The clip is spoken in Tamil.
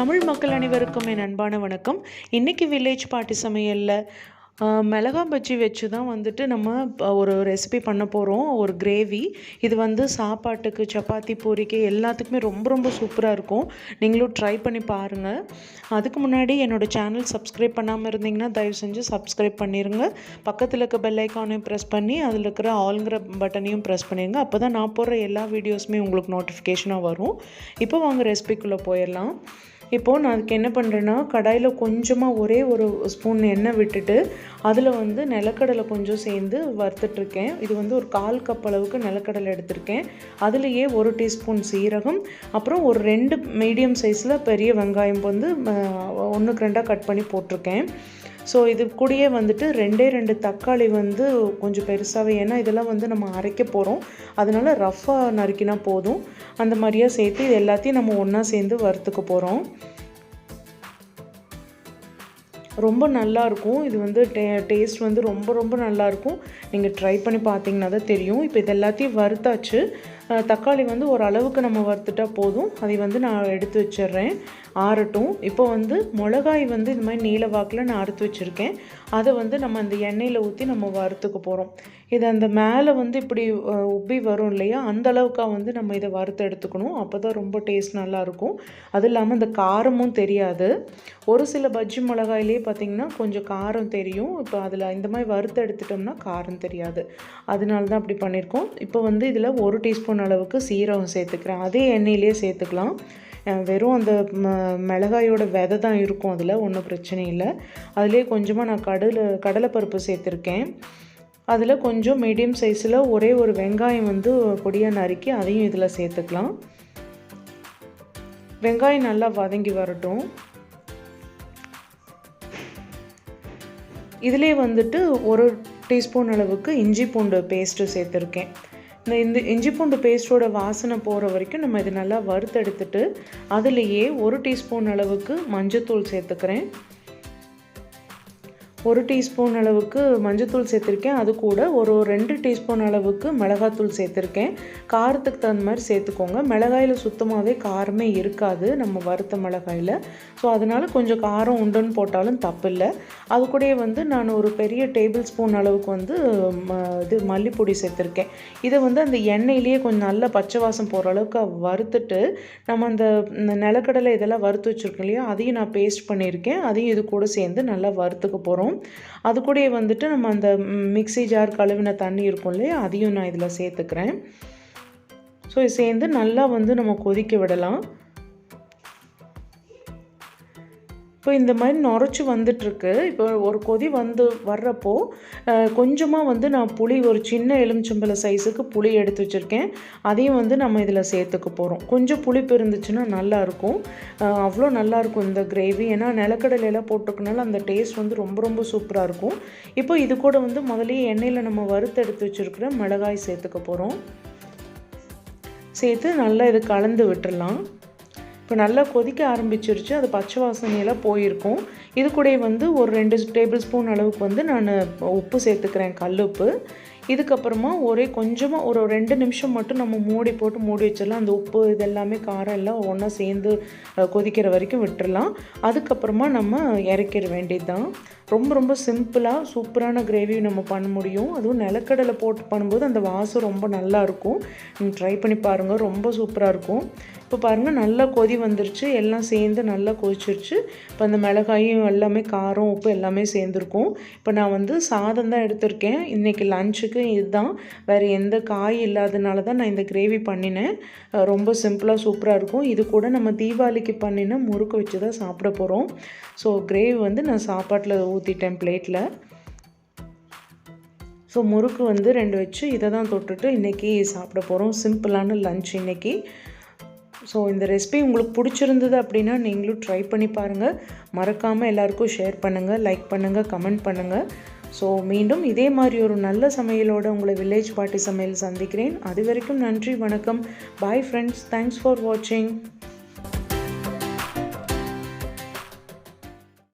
தமிழ் மக்கள் அனைவருக்கும் என் அன்பான வணக்கம். இன்றைக்கி வில்லேஜ் பார்ட்டி சமையலில் மிளகா பஜ்ஜி வச்சு தான் வந்துட்டு நம்ம ஒரு ரெசிபி பண்ண போகிறோம். ஒரு கிரேவி. இது சாப்பாட்டுக்கு, சப்பாத்தி, பூரிக்கு எல்லாத்துக்குமே ரொம்ப ரொம்ப சூப்பராக இருக்கும். நீங்களும் ட்ரை பண்ணி பாருங்கள். அதுக்கு முன்னாடி என்னோடய சேனல் சப்ஸ்கிரைப் பண்ணாமல் இருந்தீங்கன்னா தயவு செஞ்சு சப்ஸ்கிரைப் பண்ணிடுங்க. பக்கத்தில் இருக்க பெல் ஐக்கானையும் ப்ரெஸ் பண்ணி அதில் இருக்கிற ஆல்ங்கிற பட்டனையும் ப்ரெஸ் பண்ணிடுங்க. அப்போ தான் நான் போடுற எல்லா வீடியோஸுமே உங்களுக்கு நோட்டிஃபிகேஷனாக வரும். இப்போ வாங்க ரெசிபிக்குள்ளே போயிடலாம். இப்போது நான் அதுக்கு என்ன பண்ணுறேன்னா, கடாயில் கொஞ்சமாக ஒரே ஒரு ஸ்பூன் எண்ணெய் விட்டுட்டு அதில் நிலக்கடலை கொஞ்சம் சேர்ந்து வறுத்துட்ருக்கேன். இது ஒரு 1/4 கப் அளவுக்கு நிலக்கடலை எடுத்திருக்கேன். அதுலேயே 1 டீஸ்பூன் சீரகம், அப்புறம் ஒரு 2 மீடியம் சைஸில் பெரிய வெங்காயம் 1க்கு 2 கட் பண்ணி போட்டிருக்கேன். ஸோ இது கூடயே 2 தக்காளி கொஞ்சம் பெருசாகவே, ஏன்னா இதெல்லாம் நம்ம அரைக்க போகிறோம், அதனால் ரஃப்பாக நறுக்கினா போதும். அந்த மாதிரியாக சேர்த்து இது எல்லாத்தையும் நம்ம ஒன்றா சேர்ந்து வறுத்துக்க போகிறோம். ரொம்ப நல்லாயிருக்கும். இது டேஸ்ட் ரொம்ப ரொம்ப நல்லாயிருக்கும். நீங்கள் ட்ரை பண்ணி பார்த்தீங்கன்னா தான் தெரியும். இப்போ இது எல்லாத்தையும் வறுத்தாச்சு. தக்காளி ஓரளவுக்கு நம்ம வறுத்துட்டா போதும். அதை நான் எடுத்து வச்சிடுறேன், ஆறட்டும். இப்போ மிளகாய் இந்த மாதிரி நீல வாக்கில் நான் அறுத்து வச்சுருக்கேன். அதை நம்ம அந்த எண்ணெயில் ஊற்றி நம்ம வறுத்துக்க போகிறோம். இது அந்த மேலே இப்படி உப்பி வரும் இல்லையா, அந்த அளவுக்காக நம்ம இதை வறுத்து எடுத்துக்கணும். அப்போ தான் ரொம்ப டேஸ்ட் நல்லாயிருக்கும். அதுவும் இல்லாமல் இந்த காரமும் தெரியாது. ஒரு சில பஜ்ஜி மிளகாயிலே பார்த்திங்கன்னா கொஞ்சம் காரம் தெரியும். இப்போ அதில் இந்த மாதிரி வறுத்து எடுத்துட்டோம்னா காரம் தெரியாது. அதனால தான் அப்படி பண்ணியிருக்கோம். இப்போ இதில் 1 டீஸ்பூன் அளவுக்கு சீரகம் சேர்த்துக்கிறேன். அதே எண்ணெயிலே சேர்த்துக்கலாம். வெறும் அந்த மிளகாயோட விதை தான் இருக்கும், அதில் ஒன்றும் பிரச்சனை இல்லை. அதிலே கொஞ்சமாக நான் கடலைப்பருப்பு சேர்த்துருக்கேன். அதில் கொஞ்சம் மீடியம் சைஸில் ஒரே ஒரு வெங்காயம் பொடியாக நறுக்கி அதையும் இதில் சேர்த்துக்கலாம். வெங்காயம் நல்லா வதங்கி வரட்டும். இதிலே 1 டீஸ்பூன் அளவுக்கு இஞ்சி பூண்டு பேஸ்ட்டு சேர்த்துருக்கேன். இந்த இஞ்சி பூண்டு பேஸ்ட்டோட வாசனை போகிற வரைக்கும் நம்ம இது நல்லா வறுத்தெடுத்துட்டு அதுலேயே 1 டீஸ்பூன் அளவுக்கு மஞ்சத்தூள் சேர்த்துக்கிறேன். 1 டீஸ்பூன் அளவுக்கு மஞ்சத்தூள் சேர்த்துருக்கேன். அது கூட ஒரு 2 டீஸ்பூன் அளவுக்கு மிளகாத்தூள் சேர்த்துருக்கேன். காரத்துக்கு தகுந்த மாதிரி சேர்த்துக்கோங்க. மிளகாயில் சுத்தமாகவே காரமே இருக்காது நம்ம வறுத்த மிளகாயில். ஸோ அதனால் கொஞ்சம் காரம் உண்டுன்னு போட்டாலும் தப்பில்லை. அது கூடயே நான் ஒரு பெரிய டேபிள் ஸ்பூன் அளவுக்கு இது மல்லிப்பொடி சேர்த்துருக்கேன். இதை அந்த எண்ணெயிலேயே கொஞ்சம் நல்லா பச்சை வாசம் போகிற அளவுக்கு வறுத்துட்டு நம்ம அந்த நிலக்கடலை இதெல்லாம் வறுத்து வச்சுருக்கோம் இல்லையா, அதையும் நான் பேஸ்ட் பண்ணியிருக்கேன். அதையும் இது கூட சேர்ந்து நல்லா வறுத்துக்க போகிறோம். அது கூடயே நம்ம அந்த மிக்ஸி ஜார் கழுவின தண்ணி இருக்கும் இல்லையா, அதையும் நான் இதில் சேர்த்துக்கிறேன். ஸோ இது சேர்ந்து நல்லா நம்ம கொதிக்க விடலாம். இப்போ இந்த மாதிரி நுரைச்சி வந்துட்டுருக்கு. இப்போ ஒரு கொதி வர்றப்போ கொஞ்சமாக நான் புளி, ஒரு சின்ன எலுமிச்சம்பழ சைஸுக்கு புளி எடுத்து வச்சுருக்கேன். அதையும் நம்ம இதில் சேர்த்துக்க போகிறோம். கொஞ்சம் புளிப்பு இருந்துச்சுன்னா நல்லாயிருக்கும். அவ்வளோ நல்லாயிருக்கும் இந்த கிரேவி. ஏன்னா நிலக்கடலையெல்லாம் போட்டிருக்கனால அந்த டேஸ்ட் ரொம்ப ரொம்ப சூப்பராக இருக்கும். இப்போ இது கூட முதலே எண்ணெயில் நம்ம வறுத்து எடுத்து வச்சுருக்கிற மிளகாய் சேர்த்துக்க போகிறோம். சேர்த்து நல்லா இது கலந்து விட்டுடலாம். இப்போ நல்லா கொதிக்க ஆரம்பிச்சிருச்சு. அது பச்சை வாசனையெல்லாம் போயிருக்கும். இது கூட ஒரு 2 டேபிள் ஸ்பூன் அளவுக்கு நான் உப்பு சேர்த்துக்கிறேன், கல் உப்பு. இதுக்கப்புறமா கொஞ்சமாக ஒரு 2 நிமிஷம் மட்டும் நம்ம மூடி போட்டு மூடி வச்சிடலாம். அந்த உப்பு இதெல்லாமே காரம் எல்லாம் ஒன்றா சேர்ந்து கொதிக்கிற வரைக்கும் விட்டுடலாம். அதுக்கப்புறமா நம்ம இறக்கிற வேண்டியது தான். ரொம்ப ரொம்ப சிம்பிளாக சூப்பரான கிரேவி நம்ம பண்ண முடியும். அதுவும் நிலக்கடலை போட்டு பண்ணும்போது அந்த வாசம் ரொம்ப நல்லாயிருக்கும். நீங்கள் ட்ரை பண்ணி பாருங்கள், ரொம்ப சூப்பராக இருக்கும். இப்போ பாருங்கள் நல்லா கொதி வந்துருச்சு, எல்லாம் சேர்ந்து நல்லா கொதிச்சிருச்சு. இப்போ அந்த மிளகாயும் எல்லாமே காரம் உப்பு எல்லாமே சேர்ந்துருக்கும். இப்போ நான் சாதம் தான் எடுத்திருக்கேன். இன்றைக்கி லஞ்சுக்கு இதுதான், வேறு எந்த காய் இல்லாதனால தான் நான் இந்த கிரேவி பண்ணினேன். ரொம்ப சிம்பிளாக சூப்பராக இருக்கும். இது கூட நம்ம தீபாவளிக்கு பண்ணின முறுக்கு வச்சு தான் சாப்பிட போகிறோம். ஸோ கிரேவி நான் சாப்பாட்டில் ஊற்றிட்டேன் பிளேட்டில். ஸோ முறுக்கு 2 வச்சு இதை தான் தொட்டுட்டு இன்றைக்கி சாப்பிட போகிறோம். சிம்பிளான லஞ்ச் இன்றைக்கி. ஸோ இந்த ரெசிபி உங்களுக்கு பிடிச்சிருந்தது அப்படின்னா நீங்களும் ட்ரை பண்ணி பாருங்கள். மறக்காமல் எல்லாருக்கும் ஷேர் பண்ணுங்கள், லைக் பண்ணுங்கள், கமெண்ட் பண்ணுங்கள். ஸோ மீண்டும் இதே மாதிரி ஒரு நல்ல சமையலோடு உங்களை வில்லேஜ் பார்ட்டி சமையல் சந்திக்கிறேன். அது வரைக்கும் நன்றி, வணக்கம். Bye friends. தேங்க்ஸ் ஃபார் வாட்சிங்.